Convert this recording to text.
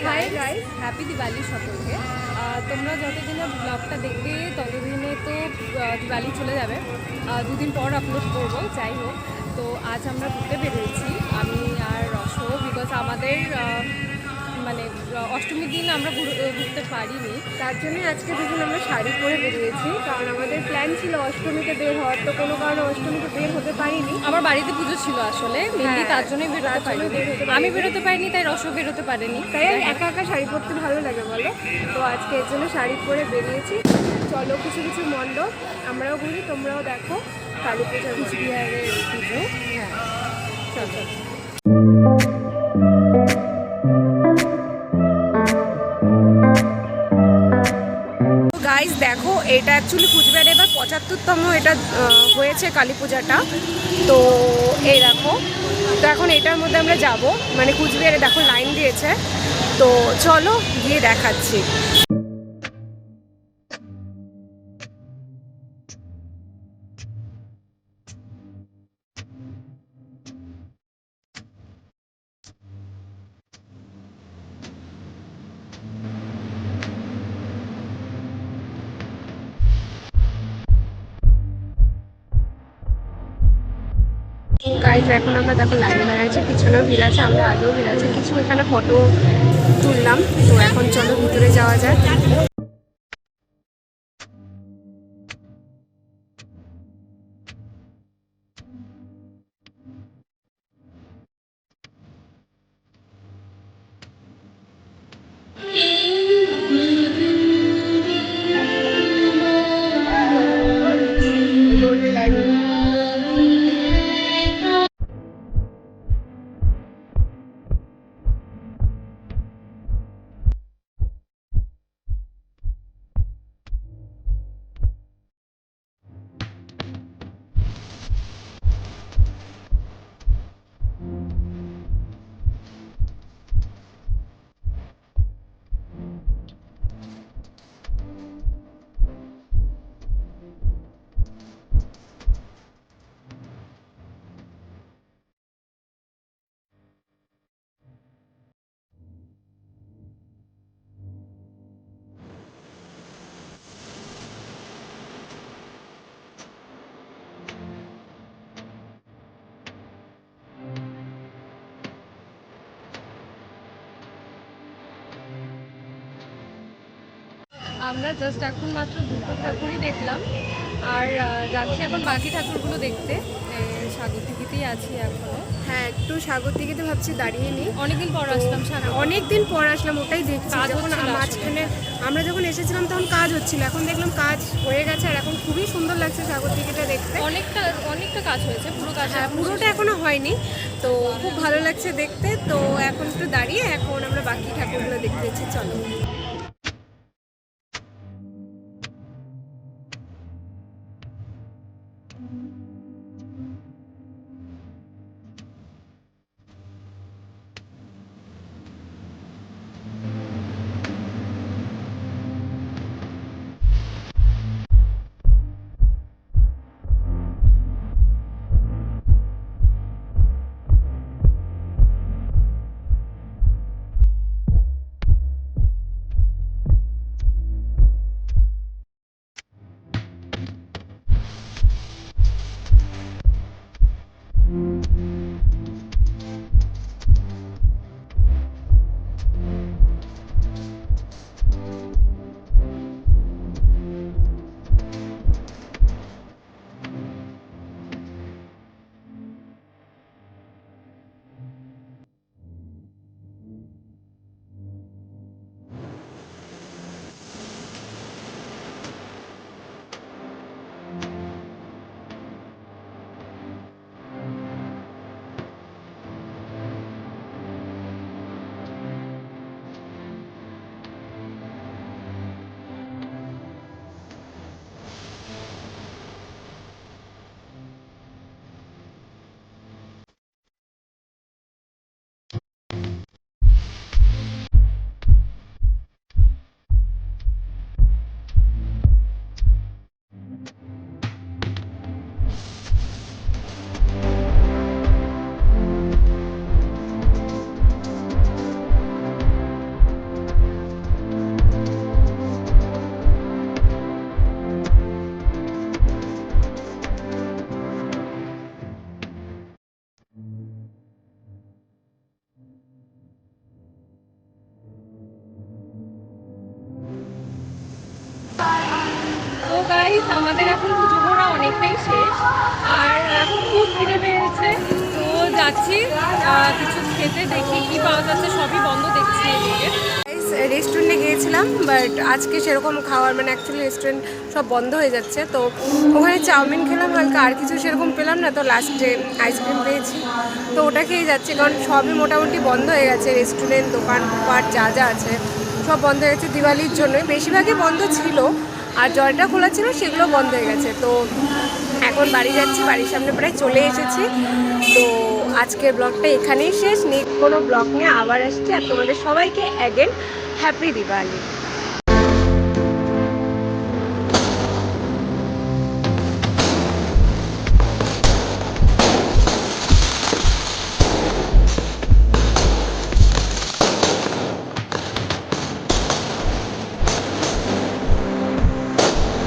Hi guys, happy Diwali সকলকে। তোমরা যতদিনে ব্লগটা দেখবে ততদিনে তো দিওয়ালি চলে যাবে। দুদিন পর আপলোড করবো, যাই হোক। তো আজ আমরা ঘুরতে বেরিয়েছি, আমি আর রস, বিকজ আমাদের মানে অষ্টমীর দিন আমরা ঘুরতে পারিনি, তার জন্য আজকে দুদিন আমরা শাড়ি পরে বেরিয়েছি। কারণ আমাদের প্ল্যান ছিল অষ্টমীতে বের হওয়ার, তো কোনো কারণে অষ্টমীতে বের হতে পারিনি। আমার বাড়িতে পুজো ছিল আসলে মেনলি, তার জন্যই বেরোতে পারিনি। আমি বেরোতে পারিনি, তাই রসও বেরোতে পারেনি, তাই একা একা শাড়ি পরতে ভালো লাগে বলো। তো আজকে এর জন্য শাড়ি পরে বেরিয়েছি। চলো কিছু কিছু মণ্ডপ আমরাও ঘুরি, তোমরাও দেখো। কালী পুজো, কুচবিহারের পুজো। হ্যাঁ চল চল। গাইস দেখো, এটা অ্যাকচুয়ালি কুচবিহারে এবার 75তম এটা হয়েছে কালী পূজাটা। তো এই দেখো, তো এখন এটার মধ্যে আমরা যাব, মানে কুচবিহারে দেখো লাইন দিয়েছে। তো চলো গিয়ে দেখাচ্ছি। গাইজ এখন আমরা দেখো লাইনে দাঁড়িয়েছি, পিছনেও ভিড় আছে, আমরা আগেও ভিড় আছে, কিছু এখানে ফটো তুললাম। তো এখন চলো ভিতরে যাওয়া যায়। আমরা জাস্ট এখন মাত্র দুটো ঠাকুরই দেখলাম, আর যাচ্ছি এখন বাকি ঠাকুরগুলো দেখতে। স্বাগতিকীতেই আছি এখনো। হ্যাঁ, একটু স্বাগতিকীতে ভাবছি দাঁড়িয়ে নিই। অনেকদিন পর আসলাম, অনেকদিন পর আসলাম, ওটাই দেখছি। যখন মাঝখানে আমরা যখন এসেছিলাম তখন কাজ হচ্ছিল, এখন দেখলাম কাজ হয়ে গেছে, আর এখন খুবই সুন্দর লাগছে স্বাগতিকীটা দেখতে। অনেকটা কাজ হয়েছে, পুরো কাজ, হ্যাঁ পুরোটা এখনো হয়নি। তো খুব ভালো লাগছে দেখতে। তো এখন একটু দাঁড়িয়ে এখন আমরা বাকি ঠাকুরগুলো দেখতেছি, চলো। গাইস আমাদের এখন পুজো ঘোরা অনেকটাই শেষ আর এখন খুব খিদে পেয়েছে, তো যাচ্ছি কিছু খেতে, দেখি কি পাওয়া যাচ্ছে, সবই বন্ধ দেখছি এদিকে। রেস্টুরেন্টে গিয়েছিলাম, বাট আজকে সেরকম খাওয়ার মানে অ্যাকচুয়ালি রেস্টুরেন্ট সব বন্ধ হয়ে যাচ্ছে, তো ওখানে চাউমিন খেলাম হালকা, আর কিছু সেরকম পেলাম না, তো লাস্টে আইসক্রিম পেয়েছি, তো ওটা খেয়ে যাচ্ছি, কারণ সবই মোটামুটি বন্ধ হয়ে গেছে, রেস্টুরেন্ট দোকানপাট যা যা আছে সব বন্ধ হয়ে গেছে দিওয়ালির জন্যই, বেশিরভাগই বন্ধ ছিল, আর জলটা খোলা ছিল সেগুলো বন্ধ হয়ে গেছে। তো এখন বাড়ি যাচ্ছি, বাড়ির সামনে প্রায় চলে এসেছি, তো আজকের ব্লগটা এখানেই শেষ, নেক্সট কোনো ব্লগ নিয়ে আবার আসছি, আর তোমাদের সবাইকে অ্যাগেন হ্যাপি দিওয়ালি।